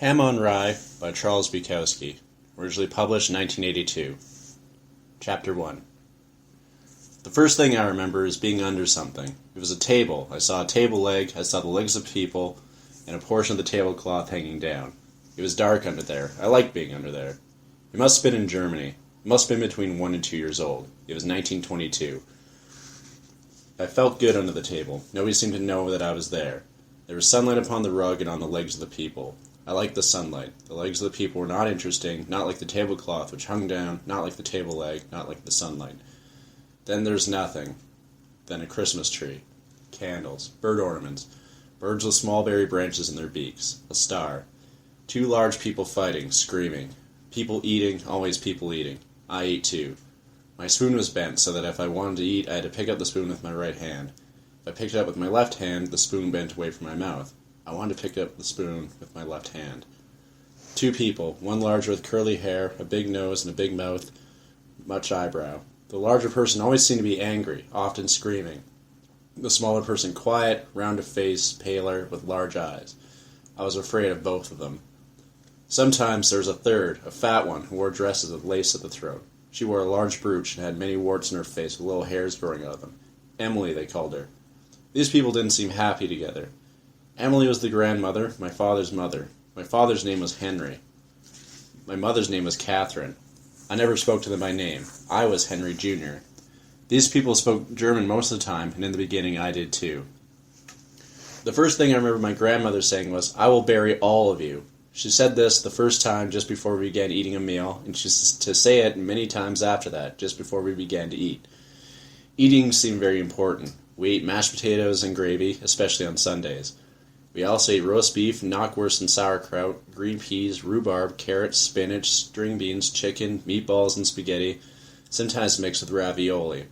On Rye by Charles Bukowski, originally published in 1982. Chapter 1. The first thing I remember is being under something. It was a table. I saw a table leg, I saw the legs of people, and a portion of the tablecloth hanging down. It was dark under there. I liked being under there. It must have been in Germany. It must have been between 1 and 2 years old. It was 1922. I felt good under the table. Nobody seemed to know that I was there. There was sunlight upon the rug and on the legs of the people. I liked the sunlight. The legs of the people were not interesting, not like the tablecloth which hung down, not like the table leg, not like the sunlight. Then there's nothing. Then a Christmas tree. Candles. Bird ornaments. Birds with small berry branches in their beaks. A star. 2 large people fighting, screaming. People eating, always people eating. I ate too. My spoon was bent so that if I wanted to eat, I had to pick up the spoon with my right hand. If I picked it up with my left hand, the spoon bent away from my mouth. I wanted to pick up the spoon with my left hand. 2 people, one larger with curly hair, a big nose and a big mouth, much eyebrow. The larger person always seemed to be angry, often screaming. The smaller person quiet, round of face, paler, with large eyes. I was afraid of both of them. Sometimes there was a third, a fat one, who wore dresses with lace at the throat. She wore a large brooch and had many warts in her face with little hairs growing out of them. Emily, they called her. These people didn't seem happy together. Emily was the grandmother, my father's mother. My father's name was Henry. My mother's name was Catherine. I never spoke to them by name. I was Henry Jr. These people spoke German most of the time, and in the beginning I did too. The first thing I remember my grandmother saying was, "I will bury all of you." She said this the first time just before we began eating a meal, and she was to say it many times after that, just before we began to eat. Eating seemed very important. We ate mashed potatoes and gravy, especially on Sundays. We also ate roast beef, knockwurst and sauerkraut, green peas, rhubarb, carrots, spinach, string beans, chicken, meatballs, and spaghetti, sometimes mixed with ravioli.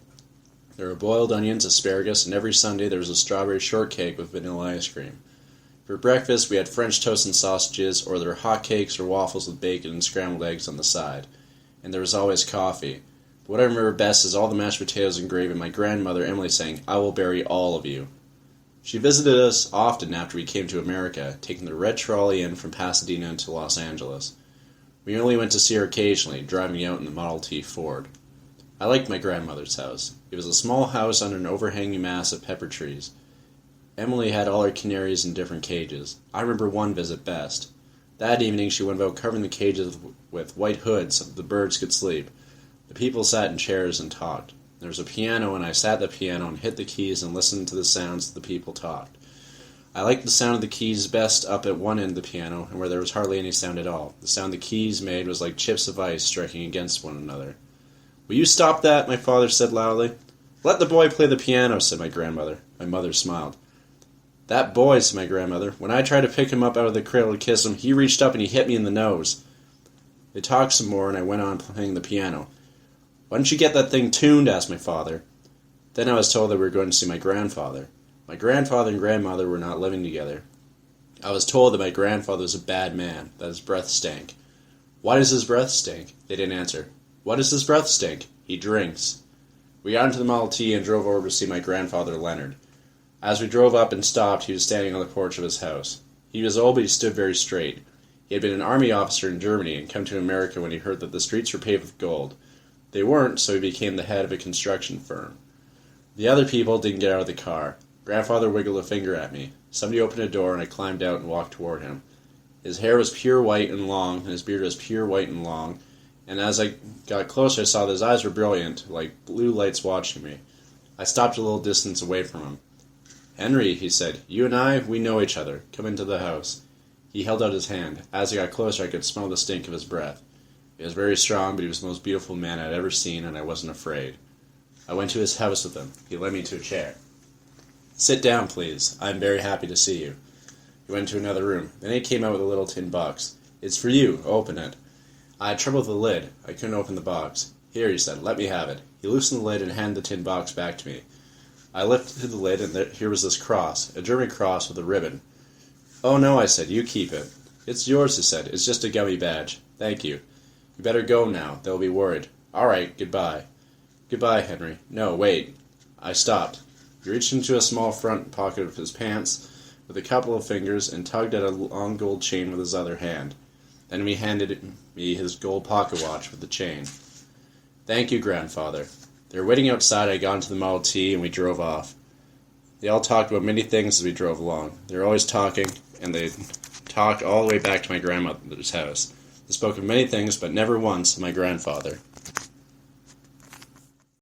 There were boiled onions, asparagus, and every Sunday there was a strawberry shortcake with vanilla ice cream. For breakfast, we had French toast and sausages, or there were hot cakes or waffles with bacon and scrambled eggs on the side. And there was always coffee. But what I remember best is all the mashed potatoes and gravy and my grandmother Emily saying, "I will bury all of you." She visited us often after we came to America, taking the red trolley in from Pasadena to Los Angeles. We only went to see her occasionally, driving out in the Model T Ford. I liked my grandmother's house. It was a small house under an overhanging mass of pepper trees. Emily had all her canaries in different cages. I remember one visit best. That evening she went about covering the cages with white hoods so that the birds could sleep. The people sat in chairs and talked. There was a piano, and I sat at the piano and hit the keys and listened to the sounds the people talked. I liked the sound of the keys best up at one end of the piano, and where there was hardly any sound at all. The sound the keys made was like chips of ice striking against one another. "Will you stop that?" my father said loudly. "Let the boy play the piano," said my grandmother. My mother smiled. "That boy," said my grandmother, "when I tried to pick him up out of the cradle to kiss him, he reached up and he hit me in the nose." They talked some more, and I went on playing the piano. "Why don't you get that thing tuned?" asked my father. Then I was told that we were going to see my grandfather. My grandfather and grandmother were not living together. I was told that my grandfather was a bad man, that his breath stank. "Why does his breath stink?" They didn't answer. "Why does his breath stink?" "He drinks." We got into the Model T and drove over to see my grandfather Leonard. As we drove up and stopped, he was standing on the porch of his house. He was old, but he stood very straight. He had been an army officer in Germany and come to America when he heard that the streets were paved with gold. They weren't, so he became the head of a construction firm. The other people didn't get out of the car. Grandfather wiggled a finger at me. Somebody opened a door, and I climbed out and walked toward him. His hair was pure white and long, and his beard was pure white and long, and as I got closer I saw that his eyes were brilliant, like blue lights watching me. I stopped a little distance away from him. "Henry," he said, "you and I, we know each other. Come into the house." He held out his hand. As I got closer I could smell the stink of his breath. He was very strong, but he was the most beautiful man I'd ever seen, and I wasn't afraid. I went to his house with him. He led me to a chair. "Sit down, please. I am very happy to see you." He went to another room. Then he came out with a little tin box. "It's for you. Open it." I had trouble with the lid. I couldn't open the box. "Here," he said, "let me have it." He loosened the lid and handed the tin box back to me. I lifted the lid, and here was this cross, a German cross with a ribbon. "Oh, no," I said, "you keep it." "It's yours," he said. "It's just a gummy badge." "Thank you." "You better go now. They'll be worried." "All right, goodbye." "Goodbye, Henry." "No, wait." I stopped. He reached into a small front pocket of his pants, with a couple of fingers and tugged at a long gold chain with his other hand. Then he handed me his gold pocket watch with the chain. "Thank you, Grandfather." They were waiting outside. I got into the Model T and we drove off. They all talked about many things as we drove along. They were always talking, and they talked all the way back to my grandmother's house. They spoke of many things, but never once of my grandfather.